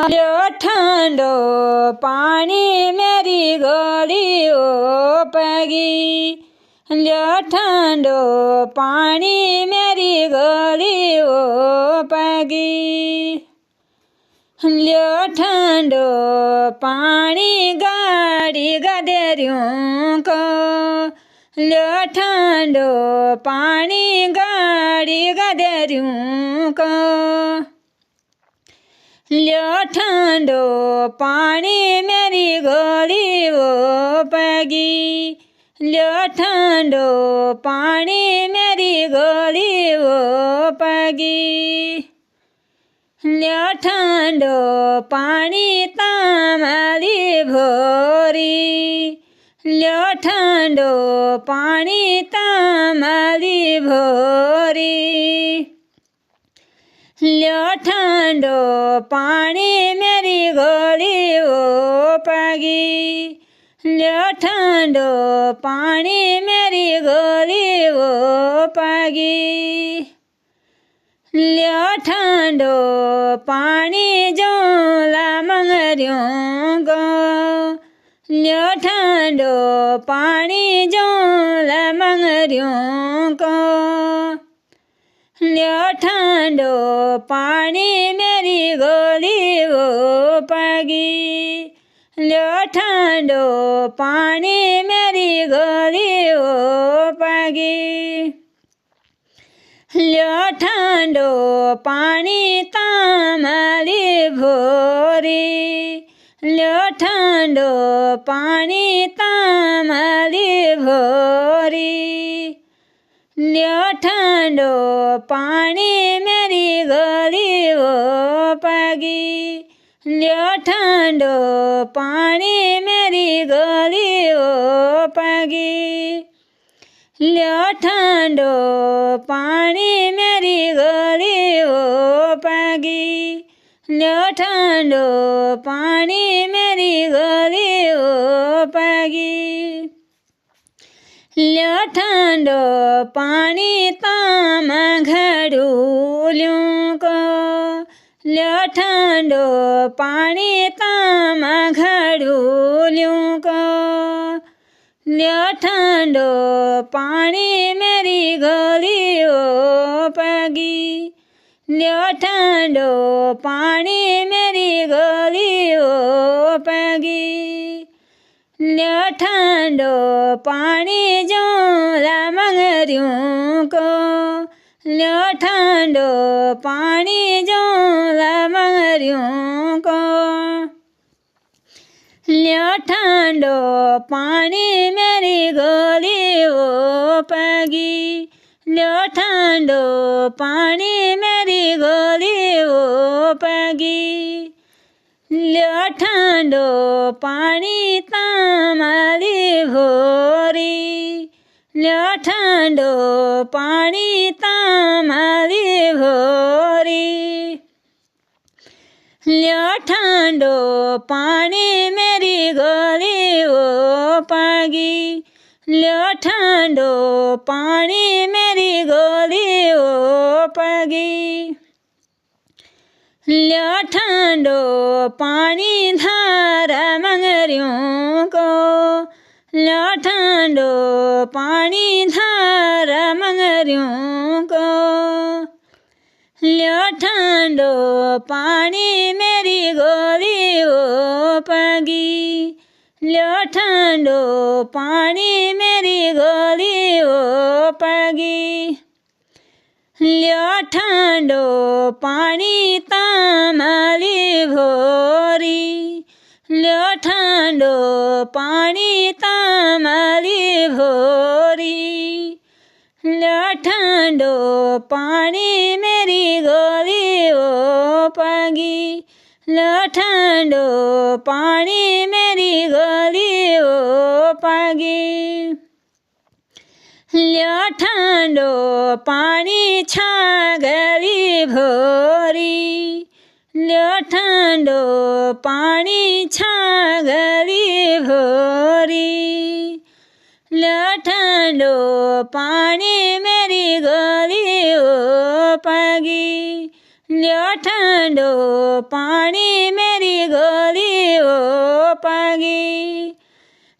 લ્યો ઠંડો પાણી મેરી ગળીઓ પગી લ્યો ઠંડો પાણી મેરી ગળીઓ પગી લ્યો ઠંડો પાણી ગાડી ગદેર્યું કો લ્યો ઠંડો પાણી ગાડી ગદેર્યું કો લ્યો ઠંડો પાણી મેરી ગળીઓ પગી લ્યો ઠંડો પાણી મેરી ગળીઓ પગી લ્યો ઠંડો પાણી તમારી ભોરી લ્યો ઠંડો પાણી તમારી ભોરી લ્યો ઠંડો પાણી મેરી ગળીઓ પગી લ્યો ઠંડો પાણી મેરી ગળીઓ પગી લ્યો ઠંડો પાણી જોલા મંગર્યું ગો લ્યો ઠંડો પાણી જોલા મંગર્યું ગો લ્યો ઠંડો પાણી મેરી ગળીઓ પગી લ્યો ઠંડો પાણી મેરી ગળીઓ પગી લ્યો ઠંડો પાણી તમારી ભોરી લ્યો ઠંડો પાણી તમારી ભોરી લ્યો ઠંડો પાણી મેરી ગળીઓ પગી લ્યો ઠંડો પાણી મેરી ગળીઓ પગી લ્યો ઠંડો પાણી મેરી ગળીઓ પગી લ્યો ઠંડો પાણી મેરી ગળીઓ પગી લ્યો ઠંડો પાણી તામાં ઘડુલ્યું કો લ્યો ઠંડો પાણી તામાં ઘડુલ્યું કો લ્યો ઠંડો પાણી મેરી ગળીઓ પગી લ્યો ઠંડો પાણી મેરી ગળીઓ પગી લ્યો ઠંડો પાણી જોલા મંગર્યું કો લ્યો ઠંડો પાણી જોલા મંગર્યું કો લ્યો ઠંડો પાણી મેરી ગળીઓ પગી લ્યો ઠંડો પાણી મેરી ગળીઓ પગી લ્યો ઠંડો પાણી તમારી ભોરી લ્યો ઠંડો પાણી તમારી ભોરી લ્યો ઠંડો પાણી મેરી ગળીઓ પગી લ્યો ઠંડો પાણી મેરી ગળીઓ પગી લ્યો ઠંડો પાણી ધારા મંગર્યું કો લ્યો ઠંડો પાણી ધારા મંગર્યું કો લ્યો ઠંડો પાણી મેરી ગળીઓ પગી લ્યો ઠંડો પાણી મેરી ગળીઓ પગી લ્યો ઠંડો પાણી તમારી ભોરી લ્યો ઠંડો પાણી તમારી ભોરી લ્યો ઠંડો પાણી મેરી ગળીઓ પગી લ્યો ઠંડો પાણી મેરી ગળીઓ પગી લ્યો ઠંડો પાણી છાગલી ભોરી લ્યો ઠંડો પાણી છાગલી ભોરી લ્યો ઠંડો પાણી મેરી ગળીઓ પગી લ્યો ઠંડો પાણી મેરી ગોલીઓ પાગી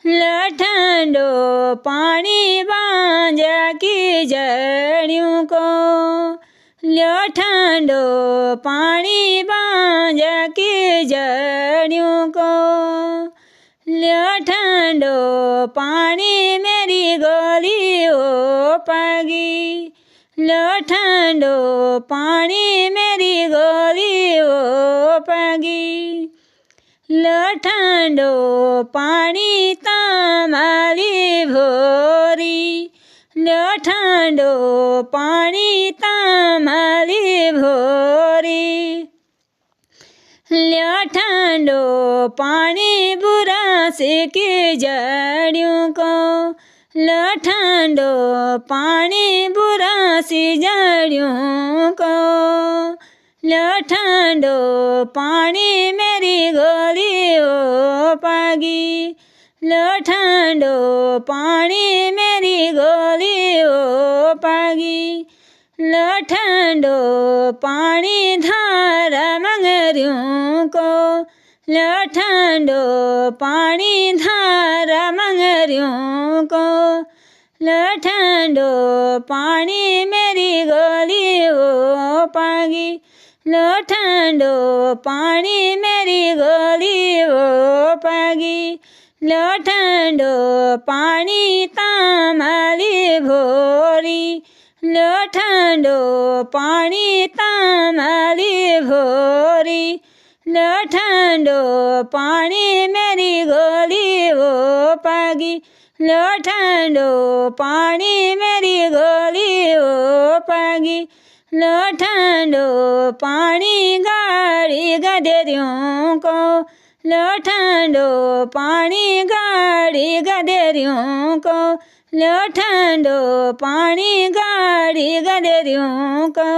લ્યો ઠંડો પાણી બાંજા કી જડ્યું કો લ્યો ઠંડો પાણી બાંજા કી જડ્યું કો લ્યો ઠંડો પાણી મેરી ગોલીઓ પાગી લ્યો ઠંડો પાણી મેરી ગોલીઓ પાગી લ્યો ઠંડો પાણી તમારી ભોરી લ્યો ઠંડો પાણી તમારી ભોરી લ્યો ઠંડો પાણી બુરાસી કી જડ્યું કો લ્યો ઠંડો પાણી બુરાસી જડ્યું કો લ્યો ઠંડો પાણી મેરી ગોલીઓ પાગી લ્યો ઠંડો પાણી મેરી ગોલીઓ પાગી લ્યો ઠંડો પાણી ધારા મંગર્યું કો લ્યો ઠંડો પાણી ધારા મંગર્યું કો લ્યો ઠંડો પાણી મેરી ગોલીઓ પાગી લ્યો ઠંડો પાણી મેરી ગોલીઓ પાગી લ્યો ઠંડો પાણી તમારી ભોરી લ્યો ઠંડો પાણી તમારી ભોરી લ્યો ઠંડો પાણી મેરી ગોલીઓ પાગી લ્યો ઠંડો પાણી મેરી ગોલીઓ પાગી લ્યો ઠંડો પાણી ગાળી ગધેર્યું કો લ્યો ઠંડો પાણી ગાળી ગધેર્યું કો લ્યો ઠંડો પાણી ગાળી ગધેર્યું કો